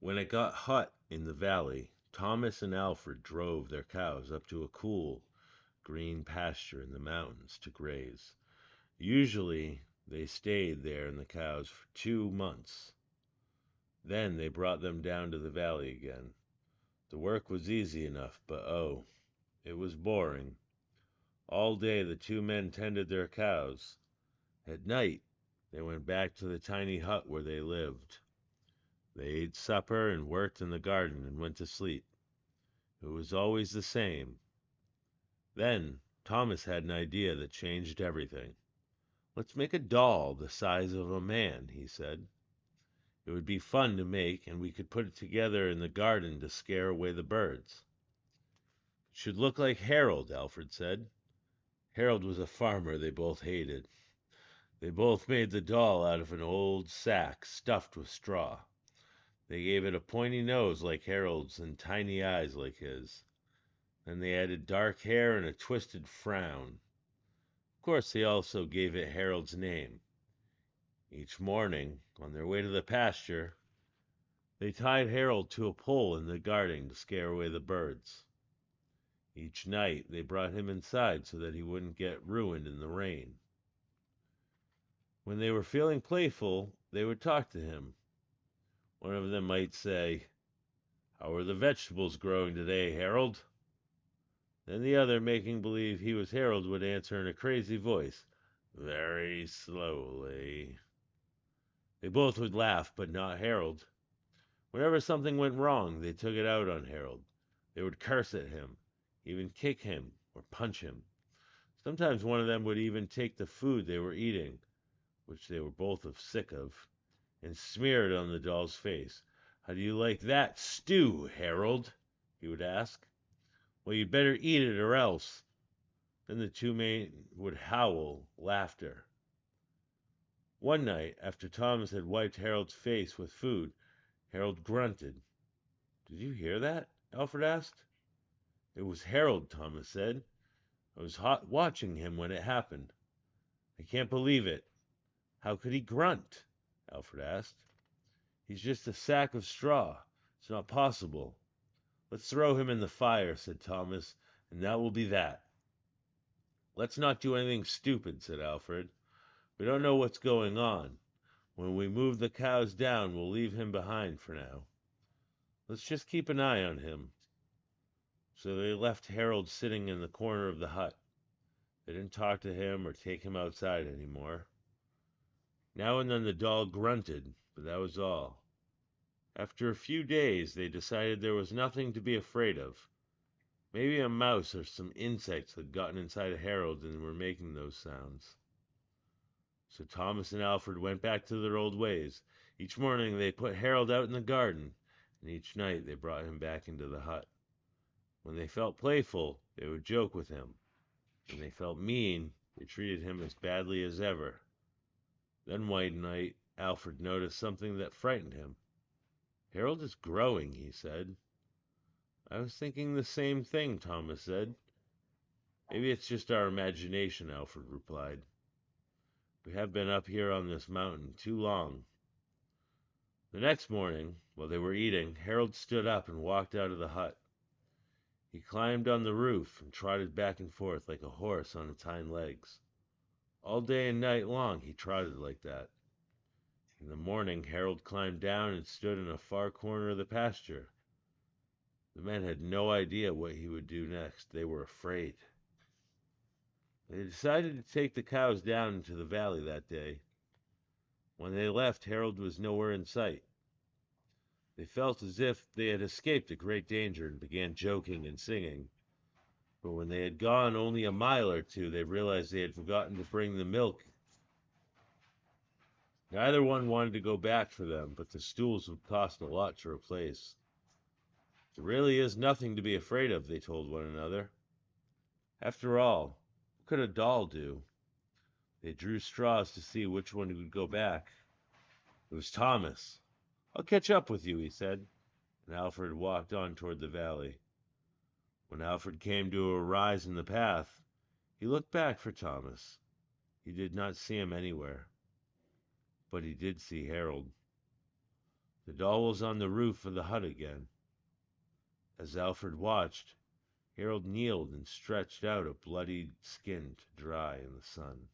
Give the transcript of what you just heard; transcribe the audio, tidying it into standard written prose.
When it got hot in the valley, Thomas and Alfred drove their cows up to a cool, green pasture in the mountains to graze. Usually, they stayed there in the cows for 2 months. Then they brought them down to the valley again. The work was easy enough, but oh, it was boring. All day the two men tended their cows. At night, they went back to the tiny hut where they lived. They ate supper and worked in the garden and went to sleep. It was always the same. Then Thomas had an idea that changed everything. "Let's make a doll the size of a man," he said. "It would be fun to make, and we could put it together in the garden to scare away the birds." "It should look like Harold," Alfred said. Harold was a farmer they both hated. They both made the doll out of an old sack stuffed with straw. They gave it a pointy nose like Harold's and tiny eyes like his. Then they added dark hair and a twisted frown. Of course, they also gave it Harold's name. Each morning, on their way to the pasture, they tied Harold to a pole in the garden to scare away the birds. Each night, they brought him inside so that he wouldn't get ruined in the rain. When they were feeling playful, they would talk to him. One of them might say, "How are the vegetables growing today, Harold?" Then the other, making believe he was Harold, would answer in a crazy voice, "Very slowly." They both would laugh, but not Harold. Whenever something went wrong, they took it out on Harold. They would curse at him, even kick him or punch him. Sometimes one of them would even take the food they were eating, which they were both sick of, and smear it on the doll's face. "How do you like that stew, Harold?" he would ask. "Well, you'd better eat it or else." Then the two men would howl laughter. One night, after Thomas had wiped Harold's face with food, Harold grunted. "Did you hear that?" Alfred asked. "It was Harold," Thomas said. "I was watching him when it happened." "I can't believe it. How could he grunt?" Alfred asked. "He's just a sack of straw. It's not possible." "Let's throw him in the fire," said Thomas, "and that will be that." "Let's not do anything stupid," said Alfred. "We don't know what's going on. When we move the cows down, we'll leave him behind for now. Let's just keep an eye on him." So they left Harold sitting in the corner of the hut. They didn't talk to him or take him outside any more. Now and then the doll grunted, but that was all. After a few days, they decided there was nothing to be afraid of. Maybe a mouse or some insects had gotten inside of Harold and were making those sounds. So Thomas and Alfred went back to their old ways. Each morning they put Harold out in the garden, and each night they brought him back into the hut. When they felt playful, they would joke with him. When they felt mean, they treated him as badly as ever. Then one night, Alfred noticed something that frightened him. "Harold is growing," he said. "I was thinking the same thing," Thomas said. "Maybe it's just our imagination," Alfred replied. "We have been up here on this mountain too long." The next morning, while they were eating, Harold stood up and walked out of the hut. He climbed on the roof and trotted back and forth like a horse on its hind legs. All day and night long he trotted like that. In the morning Harold climbed down and stood in a far corner of the pasture. The men had no idea what he would do next. They were afraid. They decided to take the cows down into the valley that day. When they left, Harold was nowhere in sight. They felt as if they had escaped a great danger and began joking and singing. But when they had gone only a mile or two, they realized they had forgotten to bring the milk. Neither one wanted to go back for them, but the stools would cost a lot to replace. "There really is nothing to be afraid of," they told one another. After all, what could a doll do? They drew straws to see which one would go back. It was Thomas. "I'll catch up with you," he said, and Alfred walked on toward the valley. When Alfred came to a rise in the path, he looked back for Thomas. He did not see him anywhere, but he did see Harold. The doll was on the roof of the hut again. As Alfred watched, Harold kneeled and stretched out a bloodied skin to dry in the sun.